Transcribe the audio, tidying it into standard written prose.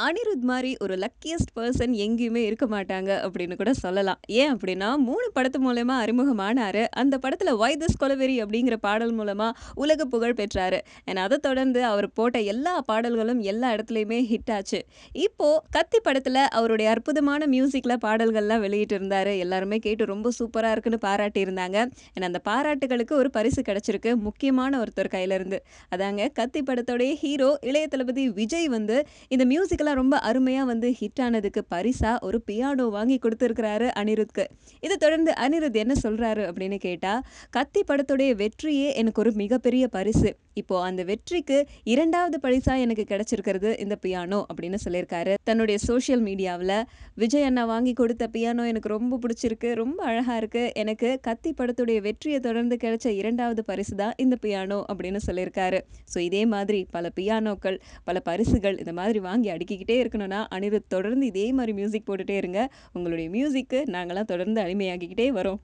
அனிருத் மாரி ஒரு luckiest person எங்கேயுமே இருக்க மாட்டாங்க அப்படின்னு கூட சொல்லலாம். ஏன் அப்படின்னா 3 படத்து மூலியமா அறிமுகமானாரு. அந்த படத்துல "வை திஸ் கொலவெறி" அப்படிங்கிற பாடல் மூலமா உலக புகழ் பெற்றாரு. அதைத் தொடர்ந்து அவர் போட்ட எல்லா பாடல்களும் எல்லா இடத்துலயுமே ஹிட் ஆச்சு. இப்போ கத்தி படத்துல அவருடைய அற்புதமான மியூசிக்ல பாடல்கள்லாம் வெளியிட்டு இருந்தாரு. எல்லாருமே கேட்டு ரொம்ப சூப்பரா இருக்குன்னு பாராட்டியிருந்தாங்க. அந்த பாராட்டுகளுக்கு ஒரு பரிசு கிடைச்சிருக்கு. முக்கியமான ஒருத்தர் கையில இருந்து. அதாங்க கத்தி படத்தோடைய ஹீரோ இளைய தளபதி விஜய் வந்து இந்த மியூசிக்லாம் ரொம்ப அருமையா வந்து ஹிட் ஆனதுக்கு பரிசா ஒரு பியானோ வாங்கி குடுத்திருக்கிறாரு அனிருத்க்கு. இத தொடர்ந்து அனிருத் என்ன சொல்றாரு அப்படின்னு கேட்டா, "கத்தி படத்துடைய வெற்றியே எனக்கு ஒரு மிகப்பெரிய பரிசு. இப்போ அந்த வெற்றிக்கு 2வது பரிசா எனக்கு கிடைச்சிருக்கிறது இந்த பியானோ" அப்படின்னு சொல்லியிருக்காரு. தன்னுடைய சோஷியல் மீடியாவுல, "விஜய் அண்ணா வாங்கி கொடுத்த பியானோ எனக்கு ரொம்ப பிடிச்சிருக்கு. ரொம்ப அழகா இருக்கு. எனக்கு கத்தி படத்துடைய வெற்றிய தொடர்ந்து கிடைச்ச 2வது பரிசு தான் இந்த பியானோ" அப்படின்னு சொல்லியிருக்காரு. இதே மாதிரி பல பியானோக்கள், பல பரிசுகள் இந்த மாதிரி வாங்கி அடுக்கிக்கிட்டே இருக்கணும்னா, அனிருத் தொடர்ந்து இதே மாரி மியூசிக் போட்டுட்டே இருங்க. உங்களுடைய மியூசிக்கு நாங்கலாம் தொடர்ந்து அடிமையாகிக்கிட்டே வரோம்.